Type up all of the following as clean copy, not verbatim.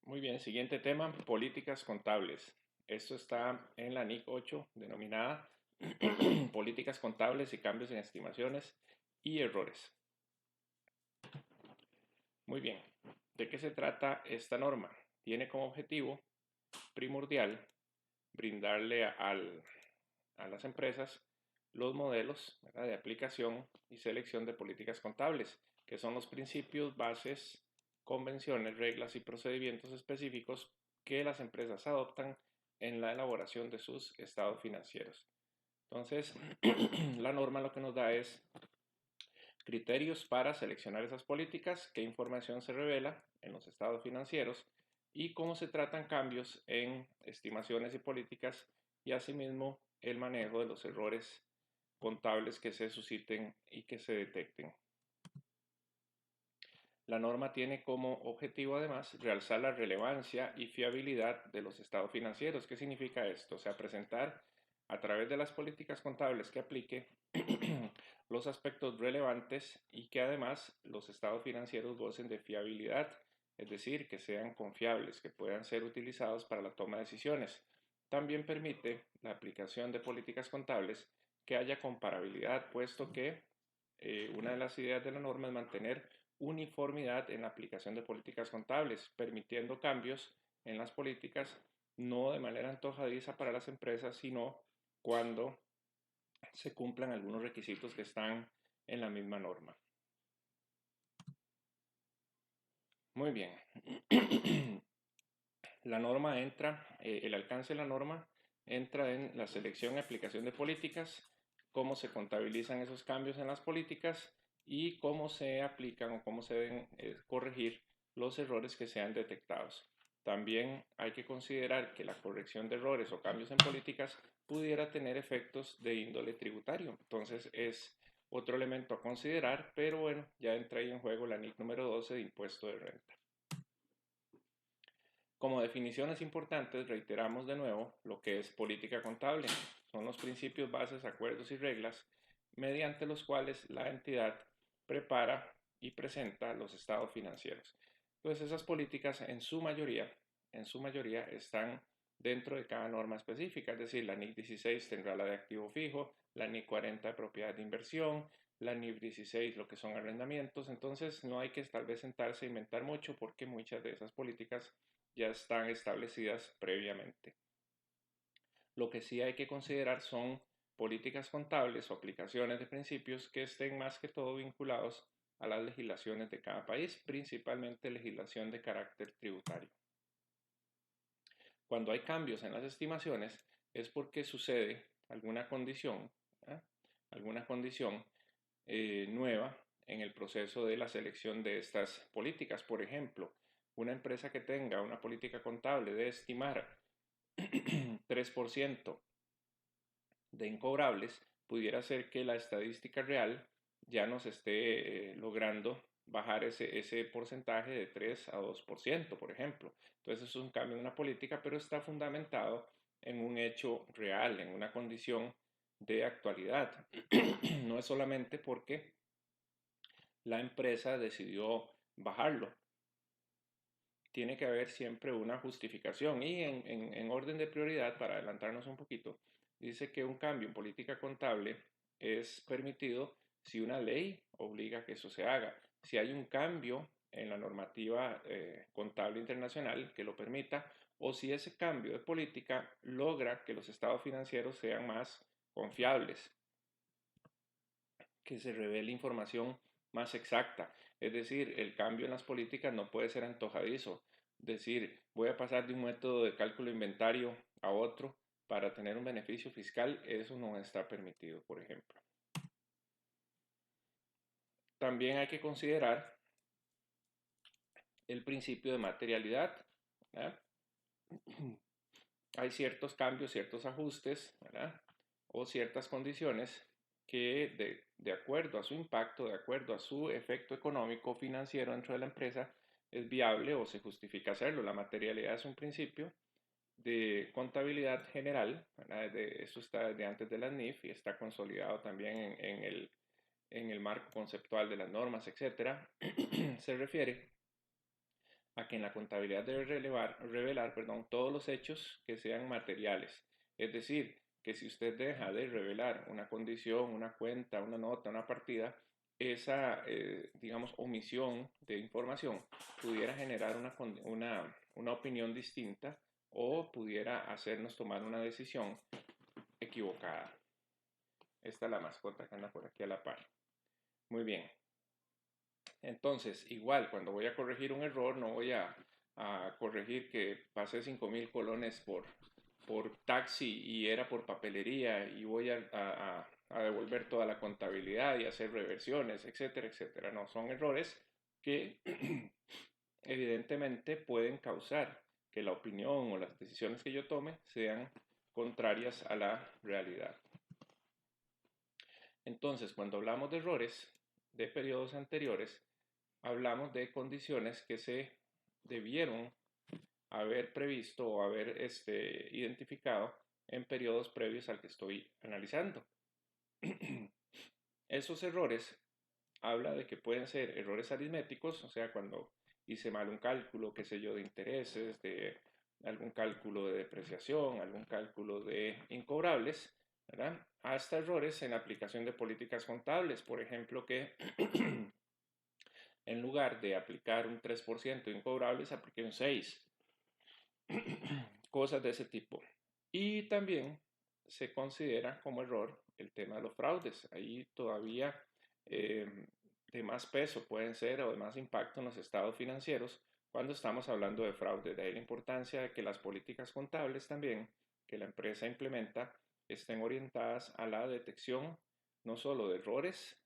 Muy bien, siguiente tema, políticas contables. Esto está en la NIC 8, denominada Políticas contables y cambios en estimaciones y errores. Muy bien, ¿de qué se trata esta norma? Tiene como objetivo primordial brindarle a las empresas los modelos, ¿verdad?, de aplicación y selección de políticas contables, que son los principios, bases, convenciones, reglas y procedimientos específicos que las empresas adoptan en la elaboración de sus estados financieros. Entonces, la norma lo que nos da es criterios para seleccionar esas políticas, qué información se revela en los estados financieros y cómo se tratan cambios en estimaciones y políticas, y asimismo el manejo de los errores contables que se susciten y que se detecten. La norma tiene como objetivo además realzar la relevancia y fiabilidad de los estados financieros. ¿Qué significa esto? O sea, presentar a través de las políticas contables que aplique los aspectos relevantes y que además los estados financieros gocen de fiabilidad, es decir, que sean confiables, que puedan ser utilizados para la toma de decisiones. También permite la aplicación de políticas contables que haya comparabilidad, puesto que una de las ideas de la norma es mantener uniformidad en la aplicación de políticas contables, permitiendo cambios en las políticas no de manera antojadiza para las empresas, sino cuando se cumplan algunos requisitos que están en la misma norma. Muy bien. La norma entra, el alcance de la norma entra en la selección y aplicación de políticas, cómo se contabilizan esos cambios en las políticas y cómo se aplican o cómo se deben corregir los errores que sean detectados. También hay que considerar que la corrección de errores o cambios en políticas pudiera tener efectos de índole tributario. Entonces es otro elemento a considerar, pero bueno, ya entra ahí en juego la NIC número 12 de impuesto de renta. Como definiciones importantes, reiteramos de nuevo lo que es política contable. Son los principios, bases, acuerdos y reglas mediante los cuales la entidad prepara y presenta los estados financieros. Entonces, esas políticas en su mayoría están dentro de cada norma específica, es decir, la NIC 16 tendrá la de activo fijo, la NIC 40 de propiedad de inversión, la NIF 16 lo que son arrendamientos. Entonces, no hay que tal vez sentarse a inventar mucho porque muchas de esas políticas ya están establecidas previamente. Lo que sí hay que considerar son políticas contables o aplicaciones de principios que estén más que todo vinculados a las legislaciones de cada país, principalmente legislación de carácter tributario. Cuando hay cambios en las estimaciones es porque sucede ¿eh? alguna condición nueva en el proceso de la selección de estas políticas. Por ejemplo, una empresa que tenga una política contable de estimar 3% de incobrables, pudiera ser que la estadística real ya nos esté logrando bajar ese porcentaje de 3 a 2%, por ejemplo. Entonces es un cambio en una política, pero está fundamentado en un hecho real, en una condición de actualidad. No es solamente porque la empresa decidió bajarlo. Tiene que haber siempre una justificación y en orden de prioridad, para adelantarnos un poquito, dice que un cambio en política contable es permitido si una ley obliga a que eso se haga, si hay un cambio en la normativa contable internacional que lo permita, o si ese cambio de política logra que los estados financieros sean más confiables, que se revele información más exacta. Es decir, el cambio en las políticas no puede ser antojadizo. Decir, voy a pasar de un método de cálculo de inventario a otro para tener un beneficio fiscal, eso no está permitido, por ejemplo. También hay que considerar el principio de materialidad, ¿verdad? Hay ciertos cambios, ciertos ajustes, ¿verdad?, o ciertas condiciones que de acuerdo a su impacto, de acuerdo a su efecto económico financiero dentro de la empresa, es viable o se justifica hacerlo. La materialidad es un principio de contabilidad general, ¿verdad? Eso está desde antes de la NIF y está consolidado también en el marco conceptual de las normas, etc. Se refiere a que en la contabilidad debe revelar, todos los hechos que sean materiales. Es decir, que si usted deja de revelar una condición, una cuenta, una nota, una partida, esa, digamos, omisión de información pudiera generar una opinión distinta o pudiera hacernos tomar una decisión equivocada. Esta es la mascota que anda por aquí a la par. Muy bien. Entonces, igual, cuando voy a corregir un error, no voy a corregir que pasé 5.000 colones por taxi y era por papelería y voy a devolver toda la contabilidad y hacer reversiones, etcétera, etcétera. No, son errores que evidentemente pueden causar que la opinión o las decisiones que yo tome sean contrarias a la realidad. Entonces, cuando hablamos de errores de periodos anteriores, hablamos de condiciones que se debieron haber previsto o haber identificado en periodos previos al que estoy analizando. Esos errores habla de que pueden ser errores aritméticos, o sea, cuando hice mal un cálculo, qué sé yo, de intereses, de algún cálculo de depreciación, algún cálculo de incobrables, ¿verdad? Hasta errores en la aplicación de políticas contables, por ejemplo, que en lugar de aplicar un 3% de incobrables, apliqué un 6%. Cosas de ese tipo. Y también se considera como error el tema de los fraudes. Ahí todavía de más peso pueden ser o de más impacto en los estados financieros cuando estamos hablando de fraude. De ahí la importancia de que las políticas contables también que la empresa implementa estén orientadas a la detección no solo de errores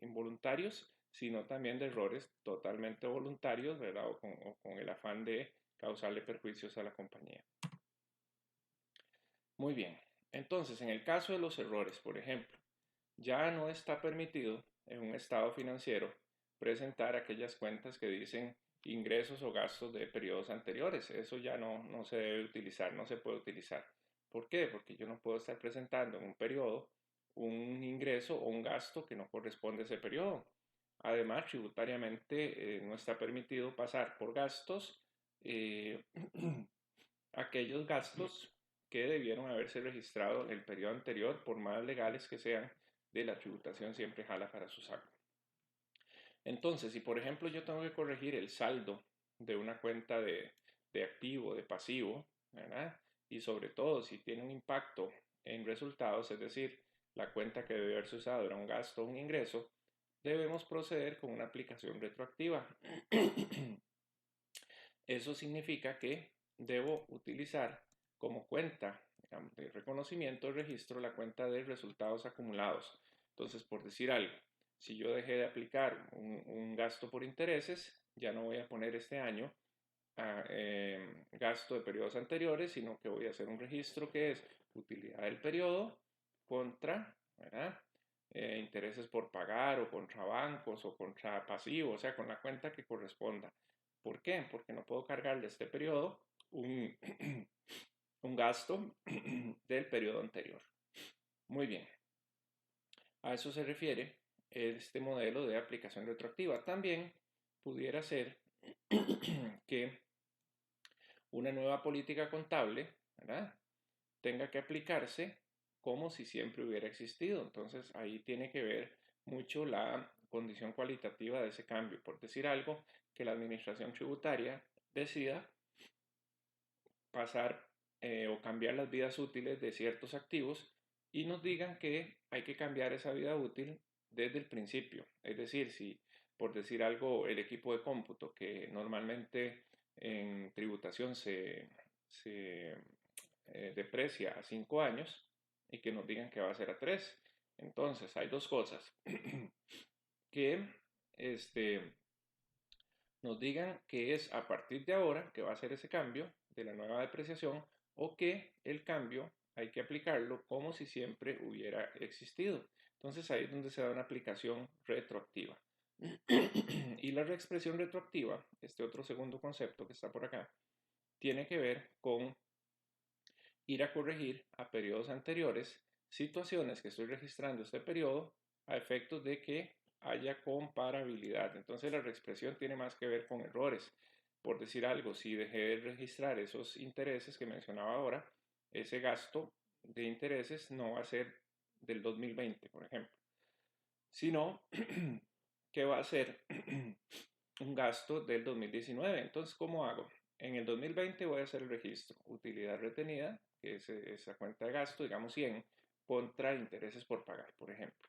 involuntarios, sino también de errores totalmente voluntarios, ¿verdad? O con el afán de causarle perjuicios a la compañía. Muy bien, entonces en el caso de los errores, por ejemplo, ya no está permitido en un estado financiero presentar aquellas cuentas que dicen ingresos o gastos de periodos anteriores. Eso ya no se debe utilizar, no se puede utilizar. ¿Por qué? Porque yo no puedo estar presentando en un periodo un ingreso o un gasto que no corresponde a ese periodo. Además, tributariamente no está permitido pasar por gastos aquellos gastos que debieron haberse registrado en el periodo anterior, por más legales que sean, de la tributación siempre jala para su saco. Entonces, si por ejemplo yo tengo que corregir el saldo de una cuenta de activo, de pasivo, ¿verdad? Y sobre todo si tiene un impacto en resultados, es decir, la cuenta que debe haberse usado era un gasto o un ingreso, debemos proceder con una aplicación retroactiva. Eso significa que debo utilizar como cuenta de reconocimiento, registro la cuenta de resultados acumulados. Entonces, por decir algo, si yo dejé de aplicar un gasto por intereses, ya no voy a poner este año gasto de periodos anteriores, sino que voy a hacer un registro que es utilidad del periodo contra, ¿verdad? Intereses por pagar o contra bancos o contra pasivos, o sea, con la cuenta que corresponda. ¿Por qué? Porque no puedo cargar de este periodo un, un gasto del periodo anterior. Muy bien. A eso se refiere este modelo de aplicación retroactiva. También pudiera ser que una nueva política contable, ¿verdad?, tenga que aplicarse como si siempre hubiera existido. Entonces ahí tiene que ver mucho la condición cualitativa de ese cambio. Por decir algo, que la administración tributaria decida pasar o cambiar las vidas útiles de ciertos activos y nos digan que hay que cambiar esa vida útil desde el principio. Es decir, si por decir algo el equipo de cómputo que normalmente en tributación se deprecia a 5 años y que nos digan que va a ser a 3. Entonces hay dos cosas. Que nos digan que es a partir de ahora que va a ser ese cambio de la nueva depreciación o que el cambio hay que aplicarlo como si siempre hubiera existido. Entonces ahí es donde se da una aplicación retroactiva. Y la reexpresión retroactiva, este otro segundo concepto que está por acá, tiene que ver con ir a corregir a periodos anteriores situaciones que estoy registrando este periodo a efectos de que haya comparabilidad. Entonces la reexpresión tiene más que ver con errores. por decir algo, si dejé de registrar esos intereses que mencionaba ahora, ese gasto de intereses no va a ser del 2020, por ejemplo, sino que va a ser un gasto del 2019. Entonces, ¿cómo hago? En el 2020 voy a hacer el registro, utilidad retenida, que es esa cuenta de gasto, digamos 100, contra intereses por pagar, por ejemplo.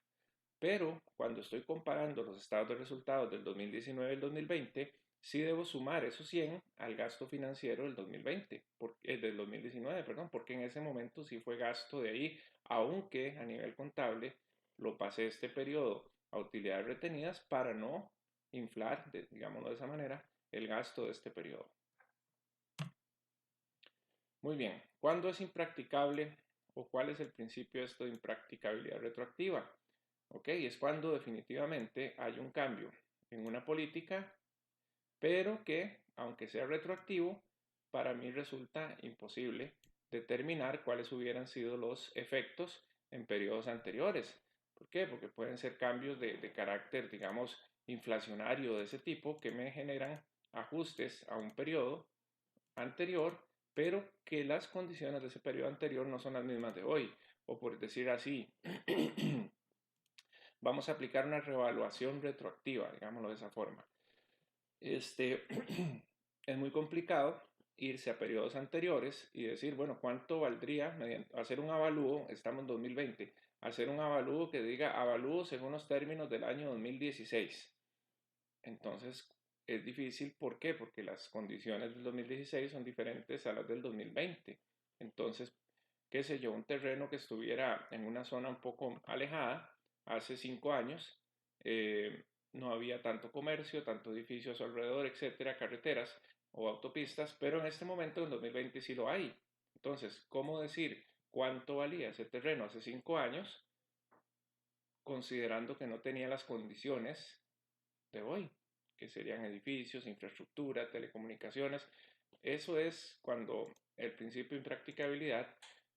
Pero cuando estoy comparando los estados de resultados del 2019 y el 2020, sí debo sumar esos 100 al gasto financiero del 2020, del 2019, perdón, porque en ese momento sí fue gasto de ahí, aunque a nivel contable lo pasé este periodo a utilidades retenidas para no inflar, digámoslo de esa manera, el gasto de este periodo. Muy bien, ¿cuándo es impracticable o cuál es el principio de esto de impracticabilidad retroactiva? Ok, es cuando definitivamente hay un cambio en una política, pero que, aunque sea retroactivo, para mí resulta imposible determinar cuáles hubieran sido los efectos en periodos anteriores. ¿Por qué? Porque pueden ser cambios de carácter, digamos, inflacionario de ese tipo que me generan ajustes a un periodo anterior, pero que las condiciones de ese periodo anterior no son las mismas de hoy. O por decir así, vamos a aplicar una revaluación retroactiva, digámoslo de esa forma. Es muy complicado irse a periodos anteriores y decir, bueno, ¿cuánto valdría hacer un avalúo? Estamos en 2020, hacer un avalúo que diga avalúo según los términos del año 2016. Entonces, es difícil, ¿por qué? Porque las condiciones del 2016 son diferentes a las del 2020. Entonces, qué sé yo, un terreno que estuviera en una zona un poco alejada, hace 5 años, no había tanto comercio, tanto edificio a su alrededor, etcétera, carreteras o autopistas, pero en este momento, en 2020, sí lo hay. Entonces, ¿cómo decir cuánto valía ese terreno hace 5 años, considerando que no tenía las condiciones de hoy, que serían edificios, infraestructura, telecomunicaciones? Eso es cuando el principio de impracticabilidad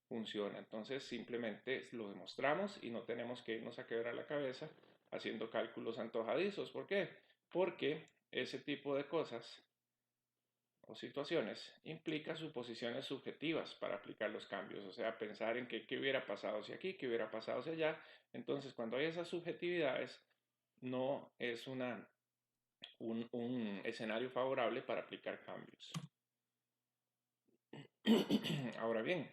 funciona. Entonces simplemente lo demostramos y no tenemos que irnos a quebrar la cabeza haciendo cálculos antojadizos. ¿Por qué? Porque ese tipo de cosas o situaciones implica suposiciones subjetivas para aplicar los cambios, o sea, pensar en qué hubiera pasado si aquí, qué hubiera pasado si allá. Entonces, cuando hay esas subjetividades, no es un escenario favorable para aplicar cambios. Ahora bien,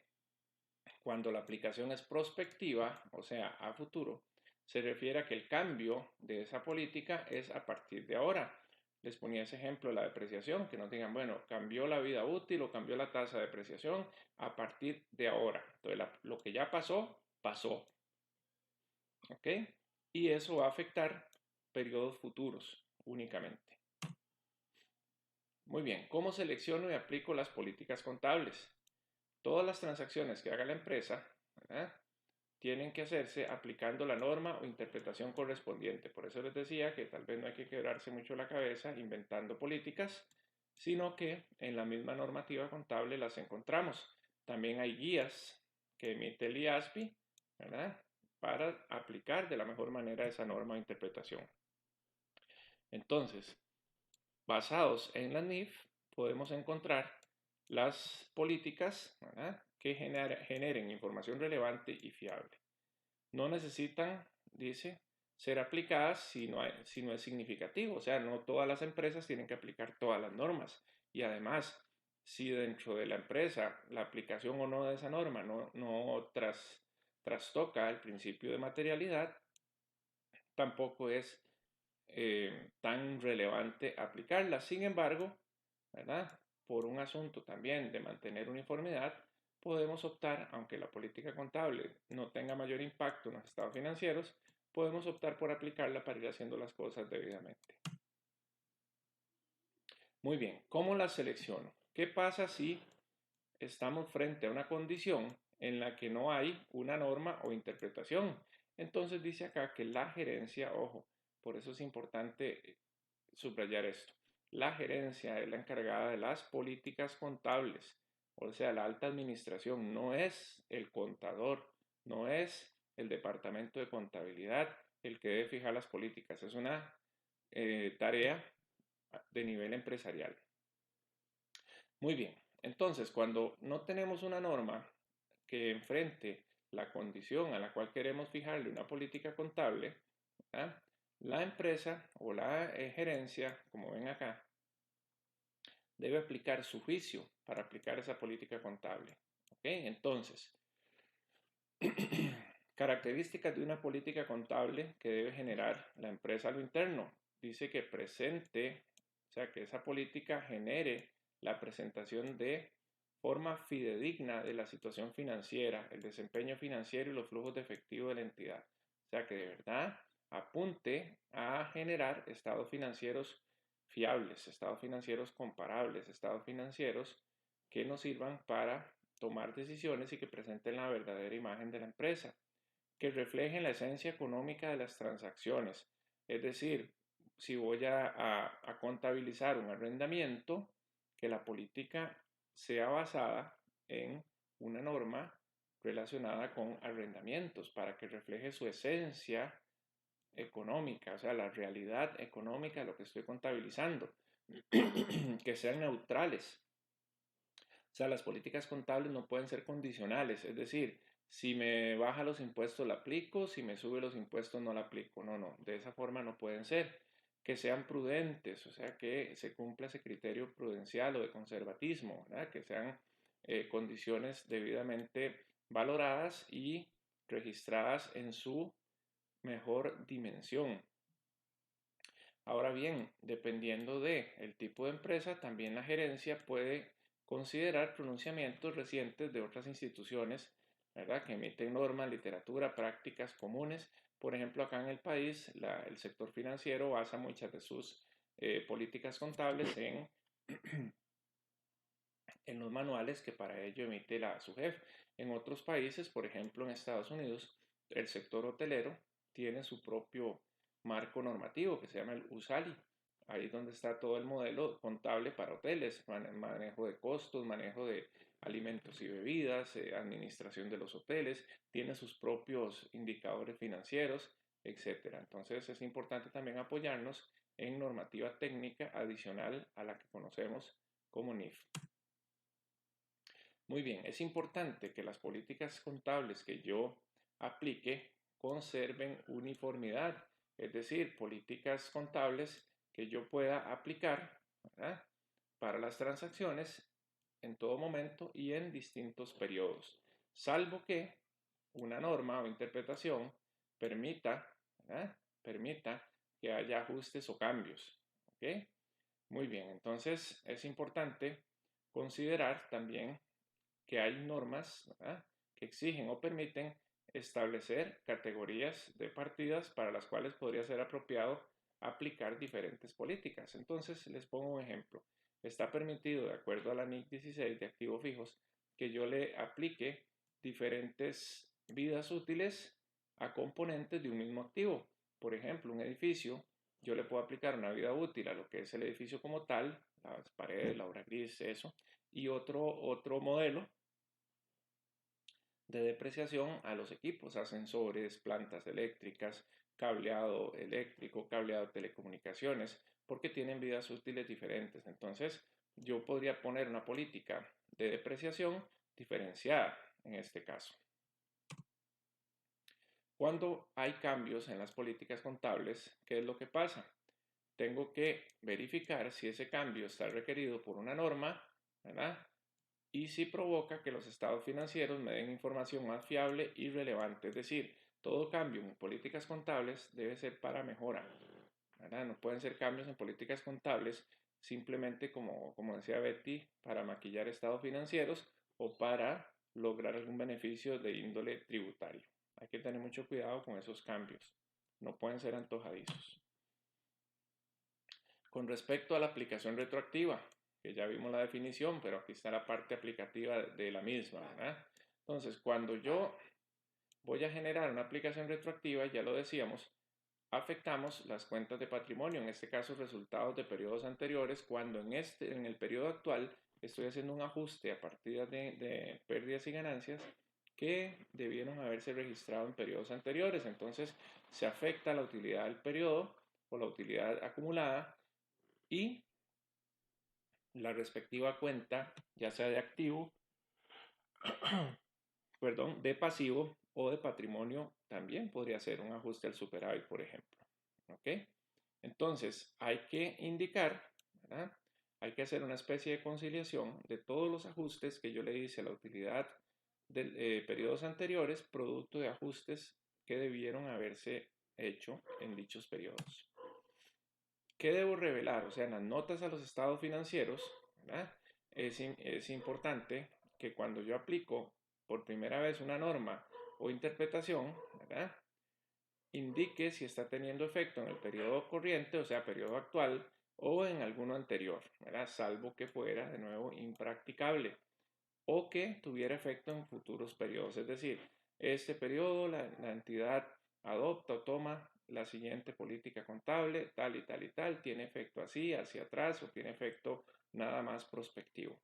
cuando la aplicación es prospectiva, o sea, a futuro, se refiere a que el cambio de esa política es a partir de ahora. Les ponía ese ejemplo de la depreciación, que no digan, bueno, cambió la vida útil o cambió la tasa de depreciación a partir de ahora. Entonces, lo que ya pasó, pasó. ¿Ok? Y eso va a afectar periodos futuros únicamente. Muy bien, ¿cómo selecciono y aplico las políticas contables? Todas las transacciones que haga la empresa, ¿verdad?, tienen que hacerse aplicando la norma o interpretación correspondiente. Por eso les decía que tal vez no hay que quebrarse mucho la cabeza inventando políticas, sino que en la misma normativa contable las encontramos. También hay guías que emite el IASBI, ¿verdad?, para aplicar de la mejor manera esa norma o interpretación. Entonces, basados en la NIF, podemos encontrar las políticas, ¿verdad?, que generen información relevante y fiable. No necesitan, dice, ser aplicadas si no es significativo. O sea, no todas las empresas tienen que aplicar todas las normas. Y además, si dentro de la empresa la aplicación o no de esa norma no trastoca el principio de materialidad, tampoco es tan relevante aplicarla. Sin embargo, ¿verdad?, por un asunto también de mantener uniformidad, podemos optar, aunque la política contable no tenga mayor impacto en los estados financieros, podemos optar por aplicarla para ir haciendo las cosas debidamente. Muy bien, ¿cómo la selecciono? ¿Qué pasa si estamos frente a una condición en la que no hay una norma o interpretación? Entonces dice acá que la gerencia, ojo, por eso es importante subrayar esto. La gerencia es la encargada de las políticas contables, o sea, la alta administración no es el contador, no es el departamento de contabilidad el que debe fijar las políticas, es una tarea de nivel empresarial. Muy bien. Entonces, cuando no tenemos una norma que enfrente la condición a la cual queremos fijarle una política contable, ¿verdad? La empresa o la gerencia, como ven acá, debe aplicar su juicio para aplicar esa política contable. ¿Ok? Entonces, características de una política contable que debe generar la empresa a lo interno. Dice que presente, o sea, que esa política genere la presentación de forma fidedigna de la situación financiera, el desempeño financiero y los flujos de efectivo de la entidad. O sea, que de verdad apunte a generar estados financieros fiables, estados financieros comparables, estados financieros que nos sirvan para tomar decisiones y que presenten la verdadera imagen de la empresa, que reflejen la esencia económica de las transacciones. Es decir, si voy a contabilizar un arrendamiento, que la política sea basada en una norma relacionada con arrendamientos para que refleje su esencia económica, o sea, la realidad económica de lo que estoy contabilizando, que sean neutrales. O sea, las políticas contables no pueden ser condicionales, es decir, si me baja los impuestos la aplico, si me sube los impuestos no la aplico. No, no, de esa forma no pueden ser. Que sean prudentes, o sea, que se cumpla ese criterio prudencial o de conservatismo, ¿verdad? Que sean condiciones debidamente valoradas y registradas en su mejor dimensión. Ahora bien, dependiendo del tipo de empresa, también la gerencia puede considerar pronunciamientos recientes de otras instituciones, ¿verdad? Que emiten normas, literatura, prácticas comunes. Por ejemplo, acá en el país, el sector financiero basa muchas de sus políticas contables en los manuales que para ello emite la SUGEF. En otros países, por ejemplo en Estados Unidos, el sector hotelero tiene su propio marco normativo que se llama el USALI. Ahí es donde está todo el modelo contable para hoteles, manejo de costos, manejo de alimentos y bebidas, administración de los hoteles, tiene sus propios indicadores financieros, etcétera. Entonces es importante también apoyarnos en normativa técnica adicional a la que conocemos como NIF. Muy bien, es importante que las políticas contables que yo aplique conserven uniformidad, es decir, políticas contables que yo pueda aplicar, ¿verdad?, para las transacciones en todo momento y en distintos periodos, salvo que una norma o interpretación permita, ¿verdad?, permita que haya ajustes o cambios. ¿Ok? Muy bien, entonces es importante considerar también que hay normas, ¿verdad?, que exigen o permiten establecer categorías de partidas para las cuales podría ser apropiado aplicar diferentes políticas. Entonces, les pongo un ejemplo. Está permitido, de acuerdo a la NIC 16 de activos fijos, que yo le aplique diferentes vidas útiles a componentes de un mismo activo. Por ejemplo, un edificio, yo le puedo aplicar una vida útil a lo que es el edificio como tal, las paredes, la obra gris, eso, y otro modelo de depreciación a los equipos, ascensores, plantas eléctricas, cableado eléctrico, cableado de telecomunicaciones, porque tienen vidas útiles diferentes. Entonces, yo podría poner una política de depreciación diferenciada en este caso. Cuando hay cambios en las políticas contables, ¿qué es lo que pasa? Tengo que verificar si ese cambio está requerido por una norma, ¿verdad?, y si provoca que los estados financieros me den información más fiable y relevante. Es decir, todo cambio en políticas contables debe ser para mejora, ¿verdad? No pueden ser cambios en políticas contables simplemente, como decía Betty, para maquillar estados financieros o para lograr algún beneficio de índole tributario. Hay que tener mucho cuidado con esos cambios. No pueden ser antojadizos. Con respecto a la aplicación retroactiva, que ya vimos la definición, pero aquí está la parte aplicativa de la misma, ¿verdad? Entonces, cuando yo voy a generar una aplicación retroactiva, ya lo decíamos, afectamos las cuentas de patrimonio, en este caso resultados de periodos anteriores, cuando en el periodo actual estoy haciendo un ajuste a partir de pérdidas y ganancias que debieron haberse registrado en periodos anteriores. Entonces, se afecta la utilidad del periodo o la utilidad acumulada y la respectiva cuenta, ya sea de activo, perdón, de pasivo o de patrimonio, también podría ser un ajuste al superávit, por ejemplo. ¿Ok? Entonces, hay que indicar, ¿verdad? Hay que hacer una especie de conciliación de todos los ajustes que yo le hice a la utilidad de periodos anteriores, producto de ajustes que debieron haberse hecho en dichos periodos. ¿Qué debo revelar? O sea, en las notas a los estados financieros, ¿verdad? Es importante que cuando yo aplico por primera vez una norma o interpretación, ¿verdad? Indique si está teniendo efecto en el periodo corriente, o sea, periodo actual, o en alguno anterior, ¿verdad? Salvo que fuera, de nuevo, impracticable o que tuviera efecto en futuros periodos. Es decir, este periodo la entidad adopta o toma la siguiente política contable, tal y tal y tal, tiene efecto así, hacia atrás, o tiene efecto nada más prospectivo.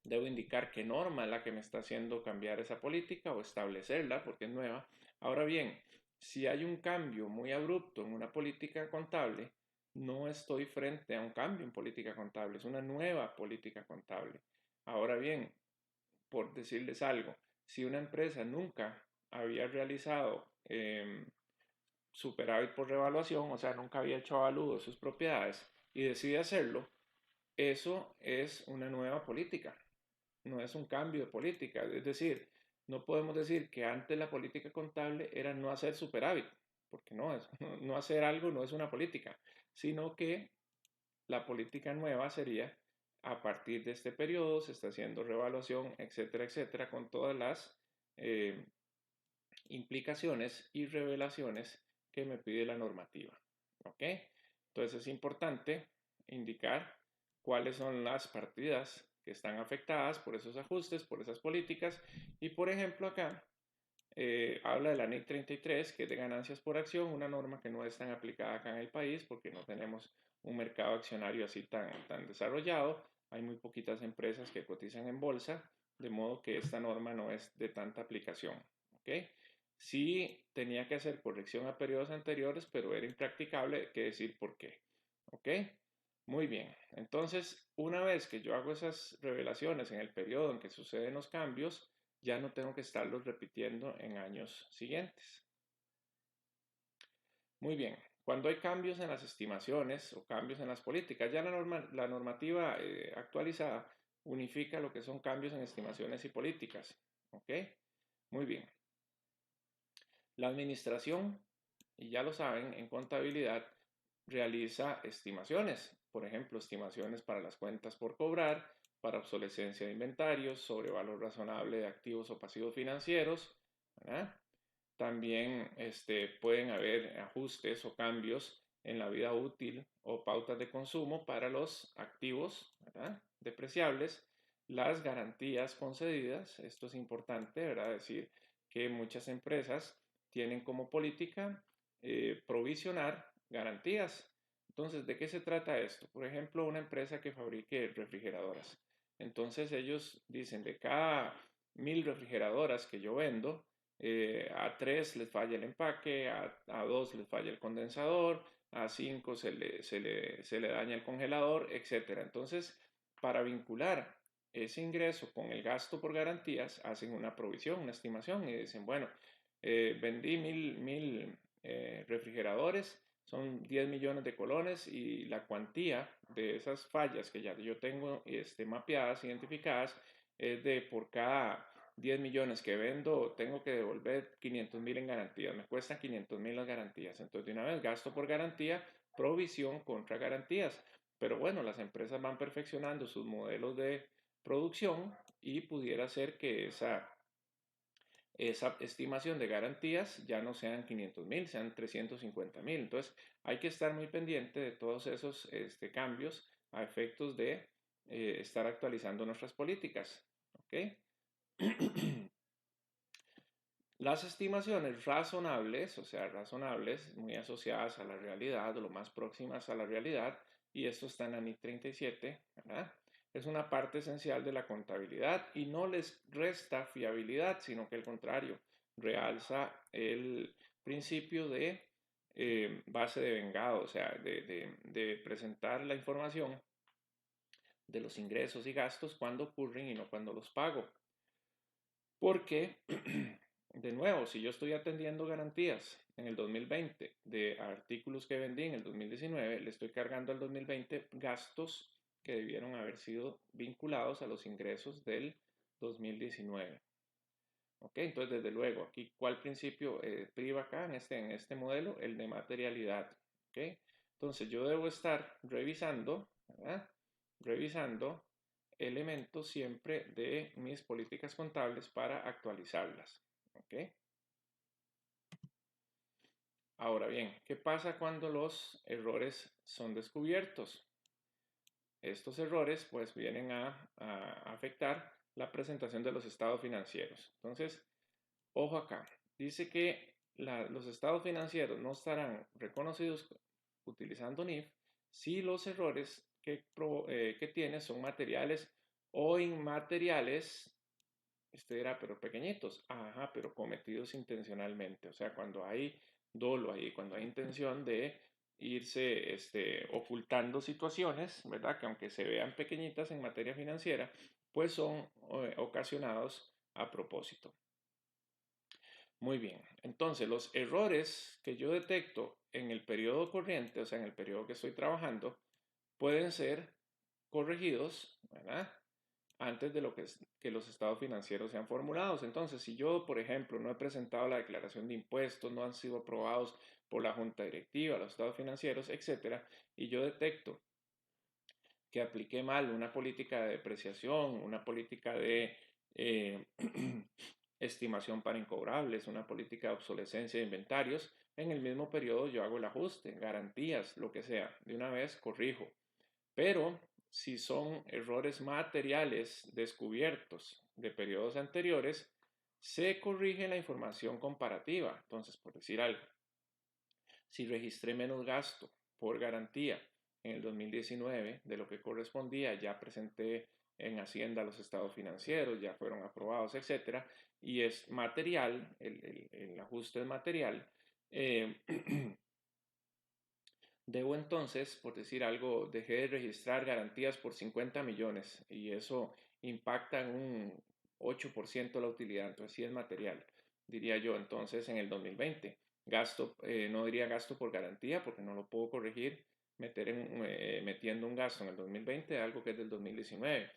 Debo indicar qué norma es la que me está haciendo cambiar esa política o establecerla porque es nueva. Ahora bien, si hay un cambio muy abrupto en una política contable, no estoy frente a un cambio en política contable, es una nueva política contable. Ahora bien, por decirles algo, si una empresa nunca había realizado superávit por revaluación, o sea, nunca había hecho avalúo de sus propiedades y decide hacerlo, eso es una nueva política, no es un cambio de política. Es decir, no podemos decir que antes la política contable era no hacer superávit, porque no, no hacer algo no es una política, sino que la política nueva sería a partir de este periodo se está haciendo revaluación, etcétera, etcétera, con todas las eh, implicaciones y revelaciones que me pide la normativa. ¿Ok? Entonces es importante indicar cuáles son las partidas que están afectadas por esos ajustes, por esas políticas. Y por ejemplo acá habla de la NIC 33, que es de ganancias por acción, una norma que no es tan aplicada acá en el país porque no tenemos un mercado accionario así tan desarrollado. Hay muy poquitas empresas que cotizan en bolsa, de modo que esta norma no es de tanta aplicación. ¿Ok? Sí tenía que hacer corrección a periodos anteriores, pero era impracticable que decir por qué. ¿Ok? Muy bien. Entonces, una vez que yo hago esas revelaciones en el periodo en que suceden los cambios, ya no tengo que estarlos repitiendo en años siguientes. Muy bien. Cuando hay cambios en las estimaciones o cambios en las políticas, ya la normativa actualizada unifica lo que son cambios en estimaciones y políticas. ¿Ok? Muy bien. La administración, y ya lo saben, en contabilidad realiza estimaciones, por ejemplo, estimaciones para las cuentas por cobrar, para obsolescencia de inventarios, sobre valor razonable de activos o pasivos financieros, ¿verdad? También pueden haber ajustes o cambios en la vida útil o pautas de consumo para los activos, ¿verdad? Depreciables, las garantías concedidas, esto es importante, ¿verdad? Decir que muchas empresas tienen como política provisionar garantías. Entonces, ¿de qué se trata esto? Por ejemplo, una empresa que fabrique refrigeradoras. Entonces, ellos dicen, de cada 1000 refrigeradoras que yo vendo, a 3 les falla el empaque, a 2 les falla el condensador, a 5 se le daña el congelador, etc. Entonces, para vincular ese ingreso con el gasto por garantías, hacen una provisión, una estimación y dicen, bueno, vendí mil refrigeradores, son 10 millones de colones y la cuantía de esas fallas que ya yo tengo mapeadas, identificadas, es de por cada 10 millones que vendo, tengo que devolver 500.000 en garantías, me cuestan 500.000 las garantías, entonces de una vez gasto por garantía, provisión contra garantías, pero bueno, las empresas van perfeccionando sus modelos de producción y pudiera ser que esa estimación de garantías ya no sean 500.000, sean 350.000. Entonces hay que estar muy pendiente de todos esos cambios a efectos de estar actualizando nuestras políticas. ¿Ok? Las estimaciones razonables, o sea, razonables, muy asociadas a la realidad, o lo más próximas a la realidad, y esto está en la NIC 37, ¿verdad? Es una parte esencial de la contabilidad y no les resta fiabilidad, sino que al contrario, realza el principio de base de vengado, o sea, de presentar la información de los ingresos y gastos cuando ocurren y no cuando los pago. Porque, de nuevo, si yo estoy atendiendo garantías en el 2020 de artículos que vendí en el 2019, le estoy cargando al 2020 gastos que debieron haber sido vinculados a los ingresos del 2019. ¿Ok? Entonces, desde luego, aquí, ¿cuál principio priva acá en este modelo? El de materialidad. ¿Ok? Entonces, yo debo estar revisando, ¿verdad? Revisando elementos siempre de mis políticas contables para actualizarlas. ¿Ok? Ahora bien, ¿qué pasa cuando los errores son descubiertos? Estos errores pues vienen a afectar la presentación de los estados financieros. Entonces, ojo acá, dice que los estados financieros no estarán reconocidos utilizando NIF si los errores que tiene son materiales o inmateriales. Este era, pero pequeñitos. Ajá, pero cometidos intencionalmente. O sea, cuando hay dolo ahí, cuando hay intención de irse ocultando situaciones, ¿verdad? Que aunque se vean pequeñitas en materia financiera, pues son ocasionados a propósito. Muy bien, entonces los errores que yo detecto en el periodo corriente, o sea, en el periodo que estoy trabajando, pueden ser corregidos, ¿verdad? Antes de que los estados financieros sean formulados. Entonces, si yo, por ejemplo, no he presentado la declaración de impuestos, no han sido aprobados por la junta directiva, los estados financieros, etcétera, y yo detecto que apliqué mal una política de depreciación, una política de estimación para incobrables, una política de obsolescencia de inventarios, en el mismo periodo yo hago el ajuste, garantías, lo que sea, de una vez corrijo. Pero si son errores materiales descubiertos de periodos anteriores, se corrige la información comparativa. Entonces, por decir algo, si registré menos gasto por garantía en el 2019 de lo que correspondía, ya presenté en Hacienda los estados financieros, ya fueron aprobados, etcétera, y es material, el ajuste es material, eh, debo entonces, por decir algo, dejé de registrar garantías por 50 millones y eso impacta en un 8% la utilidad, entonces sí es material, diría yo. Entonces en el 2020, gasto, no diría gasto por garantía porque no lo puedo corregir metiendo un gasto en el 2020 de algo que es del 2019.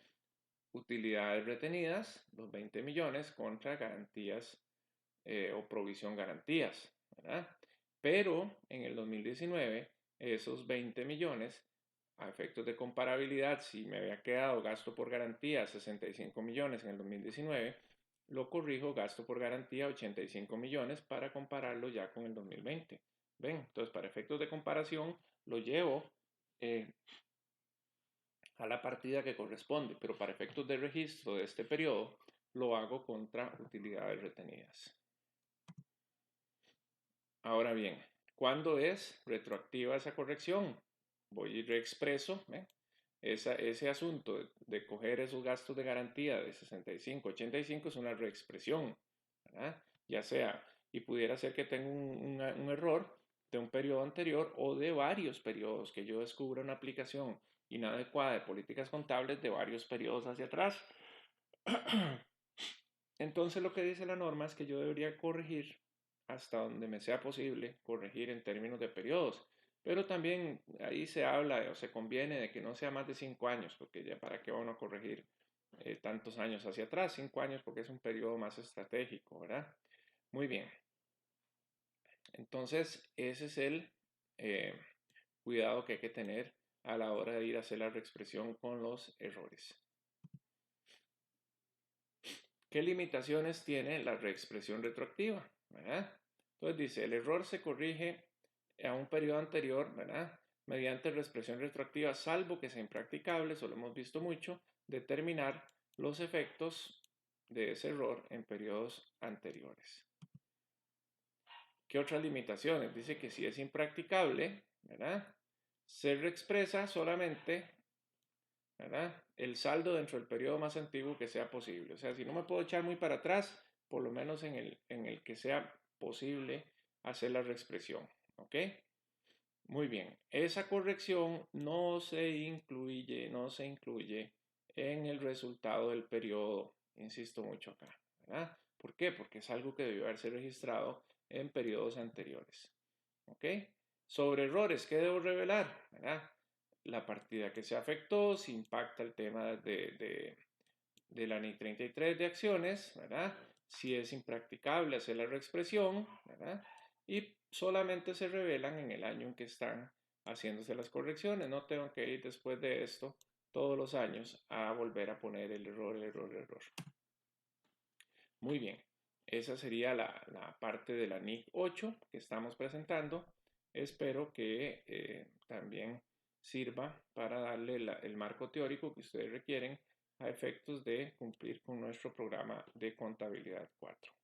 Utilidades retenidas, los 20 millones contra garantías o provisión garantías, ¿verdad? Pero en el 2019, esos 20 millones, a efectos de comparabilidad, si me había quedado gasto por garantía 65 millones en el 2019, lo corrijo gasto por garantía 85 millones para compararlo ya con el 2020. ¿Ven? Entonces, para efectos de comparación, lo llevo a la partida que corresponde, pero para efectos de registro de este periodo, lo hago contra utilidades retenidas. Ahora bien, ¿cuándo es retroactiva esa corrección? Voy y reexpreso ese asunto de coger esos gastos de garantía de 65, 85 es una reexpresión, ¿verdad? Ya sea, y pudiera ser que tenga un error de un periodo anterior o de varios periodos, que yo descubra una aplicación inadecuada de políticas contables de varios periodos hacia atrás. Entonces lo que dice la norma es que yo debería corregir hasta donde me sea posible, corregir en términos de periodos. Pero también ahí se habla o se conviene de que no sea más de 5 años, porque ya para qué van a corregir tantos años hacia atrás, 5 años porque es un periodo más estratégico, ¿verdad? Muy bien. Entonces ese es el eh, cuidado que hay que tener a la hora de ir a hacer la reexpresión con los errores. ¿Qué limitaciones tiene la reexpresión retroactiva? ¿Verdad? Entonces dice, el error se corrige a un periodo anterior, ¿verdad? Mediante reexpresión retroactiva, salvo que sea impracticable, eso lo hemos visto mucho, determinar los efectos de ese error en periodos anteriores. ¿Qué otras limitaciones? Dice que si es impracticable, ¿verdad? Se reexpresa solamente, ¿verdad? El saldo dentro del periodo más antiguo que sea posible. O sea, si no me puedo echar muy para atrás, por lo menos en el que sea posible hacer la reexpresión. ¿Ok? Muy bien, esa corrección no se incluye en el resultado del periodo, insisto mucho acá, ¿verdad? ¿Por qué? Porque es algo que debió haberse registrado en periodos anteriores, ¿ok? Sobre errores, ¿qué debo revelar? ¿Verdad? La partida que se afectó, si impacta el tema de la NI 33 de acciones, ¿verdad? Si es impracticable hacer la reexpresión, ¿verdad? Y solamente se revelan en el año en que están haciéndose las correcciones. No tengo que ir después de esto todos los años a volver a poner el error, el error, el error. Muy bien, esa sería la parte de la NIC 8 que estamos presentando. Espero que también sirva para darle el marco teórico que ustedes requieren a efectos de cumplir con nuestro programa de contabilidad 4.